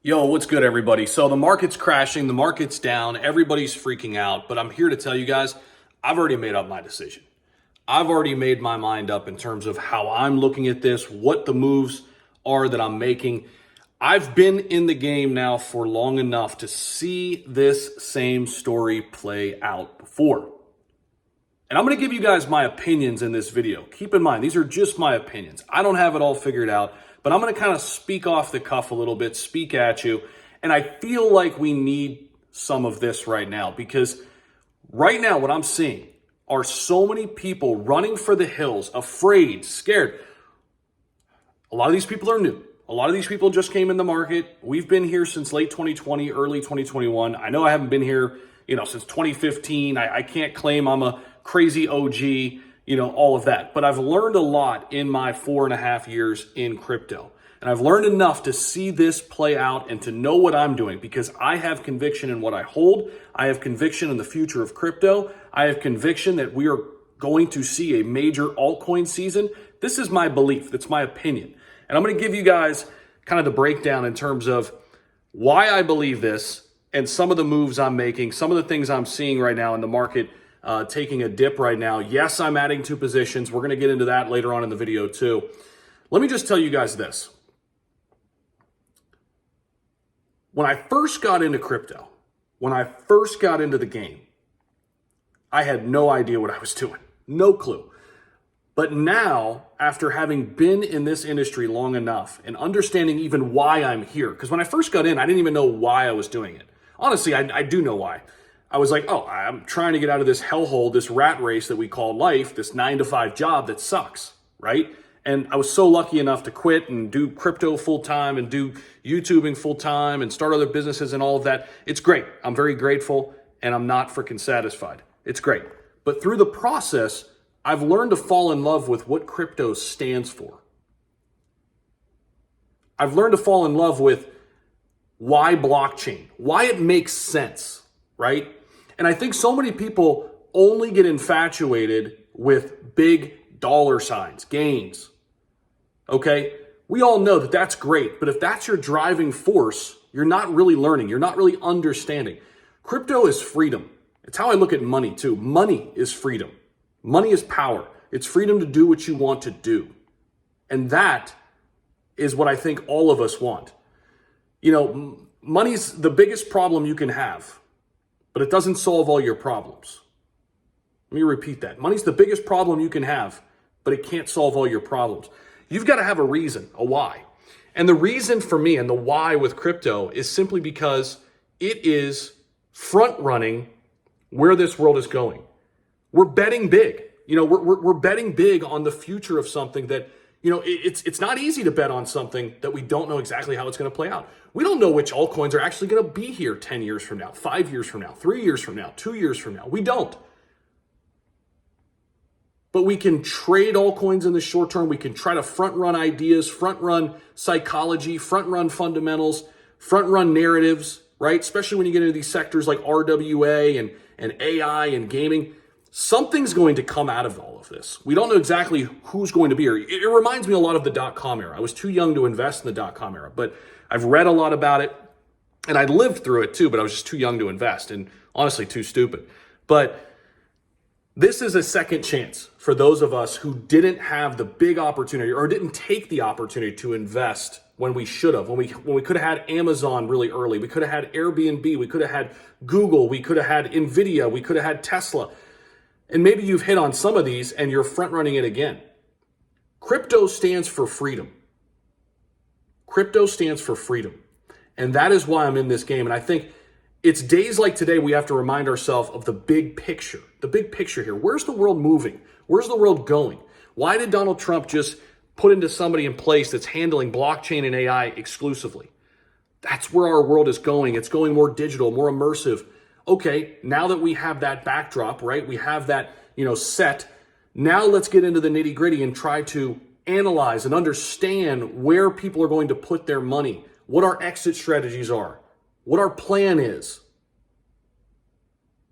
Yo, what's good, everybody? So the market's crashing, the market's down, everybody's freaking out, but I'm here to tell you guys, I've already made up my decision. I've already made my mind up in terms of how I'm looking at this, what the moves are that I'm making. I've been in the game now for long enough to see this same story play out before. And I'm going to give you guys my opinions in this video. Keep in mind, these are just my opinions. I don't have it all figured out, but I'm going to kind of speak off the cuff a little bit, speak at you. And I feel like we need some of this right now because right now what I'm seeing are so many people running for the hills, afraid, scared. A lot of these people are new. A lot of these people just came in the market. We've been here since late 2020, early 2021. I know I haven't been here, since 2015. I can't claim I'm a crazy OG, all of that. But I've learned a lot in my 4.5 years in crypto. And I've learned enough to see this play out and to know what I'm doing because I have conviction in what I hold. I have conviction in the future of crypto. I have conviction that we are going to see a major altcoin season. This is my belief. That's my opinion. And I'm going to give you guys kind of the breakdown in terms of why I believe this and some of the moves I'm making, some of the things I'm seeing right now in the market taking a dip right now. Yes, I'm adding 2 positions. We're going to get into that later on in the video too. Let me just tell you guys this. When I first got into crypto, when I first got into the game, I had no idea what I was doing. No clue. But now, after having been in this industry long enough and understanding even why I'm here, because when I first got in, I didn't even know why I was doing it. Honestly, I do know why. I was like, I'm trying to get out of this hellhole, this rat race that we call life, this 9-to-5 job that sucks, right? And I was so lucky enough to quit and do crypto full time and do YouTubing full time and start other businesses and all of that. It's great. I'm very grateful and I'm not freaking satisfied. It's great. But through the process, I've learned to fall in love with what crypto stands for. I've learned to fall in love with why blockchain, why it makes sense, right? And I think so many people only get infatuated with big dollar signs, gains. Okay? We all know that that's great, but if that's your driving force, you're not really learning. You're not really understanding. Crypto is freedom. It's how I look at money too. Money is freedom. Money is power. It's freedom to do what you want to do. And that is what I think all of us want. Money's the biggest problem you can have, but it doesn't solve all your problems. Let me repeat that. Money's the biggest problem you can have, but it can't solve all your problems. You've got to have a reason, a why. And the reason for me and the why with crypto is simply because it is front running where this world is going. We're betting big. We're betting big on the future of something that, it's not easy to bet on something that we don't know exactly how it's going to play out. We don't know which altcoins are actually going to be here 10 years from now, 5 years from now, 3 years from now, 2 years from now. We don't. But we can trade altcoins in the short term. We can try to front run ideas, front run psychology, front run fundamentals, front run narratives, right? Especially when you get into these sectors like RWA and AI and gaming. Something's going to come out of all of this. We don't know exactly who's going to be here. It reminds me a lot of the dot-com era. I was too young to invest in the dot-com era, but I've read a lot about it, and I lived through it too, but I was just too young to invest and honestly too stupid. But this is a second chance for those of us who didn't have the big opportunity or didn't take the opportunity to invest when we should have, when we could have had Amazon really early. We could have had Airbnb. We could have had Google. We could have had NVIDIA. We could have had Tesla. And maybe you've hit on some of these and you're front running it again. Crypto stands for freedom. Crypto stands for freedom. And that is why I'm in this game. And I think it's days like today we have to remind ourselves of the big picture. The big picture here. Where's the world moving? Where's the world going? Why did Donald Trump just put into somebody in place that's handling blockchain and AI exclusively? That's where our world is going. It's going more digital, more immersive. Okay, now that we have that backdrop, right? We have that, set. Now let's get into the nitty gritty and try to analyze and understand where people are going to put their money, what our exit strategies are, what our plan is.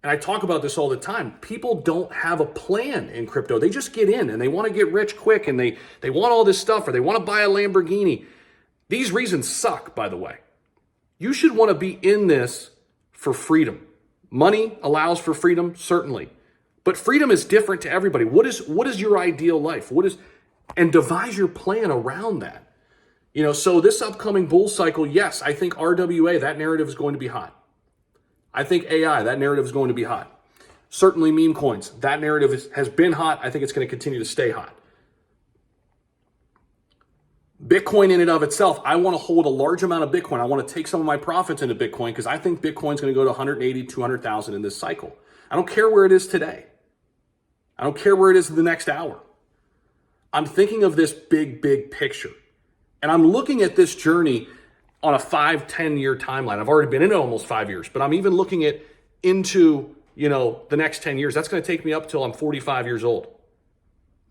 And I talk about this all the time. People don't have a plan in crypto. They just get in and they want to get rich quick and they want all this stuff or they want to buy a Lamborghini. These reasons suck, by the way. You should want to be in this for freedom. Money allows for freedom, certainly. But freedom is different to everybody. What is your ideal life? And devise your plan around that. So this upcoming bull cycle, yes, I think RWA, that narrative is going to be hot. I think AI, that narrative is going to be hot. Certainly meme coins, that narrative has been hot. I think it's going to continue to stay hot. Bitcoin in and of itself, I want to hold a large amount of Bitcoin. I want to take some of my profits into Bitcoin because I think Bitcoin's going to go to 180, 200,000 in this cycle. I don't care where it is today. I don't care where it is in the next hour. I'm thinking of this big, big picture. And I'm looking at this journey on a 5-10 year timeline. I've already been in it almost 5 years, but I'm even looking into the next 10 years. That's going to take me up till I'm 45 years old.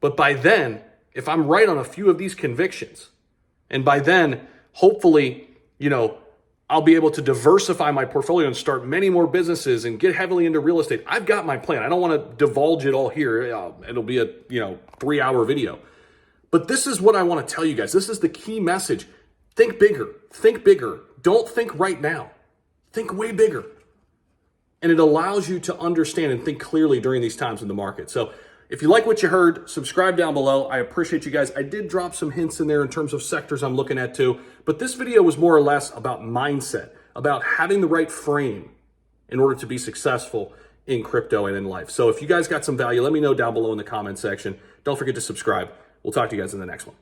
But by then, if I'm right on a few of these convictions, and by then, hopefully, I'll be able to diversify my portfolio and start many more businesses and get heavily into real estate. I've got my plan. I don't want to divulge it all here. It'll be a 3-hour video. But this is what I want to tell you guys. This is the key message. Think bigger. Think bigger. Don't think right now. Think way bigger. And it allows you to understand and think clearly during these times in the market. So if you like what you heard, subscribe down below. I appreciate you guys. I did drop some hints in there in terms of sectors I'm looking at too. But this video was more or less about mindset, about having the right frame in order to be successful in crypto and in life. So if you guys got some value, let me know down below in the comment section. Don't forget to subscribe. We'll talk to you guys in the next one.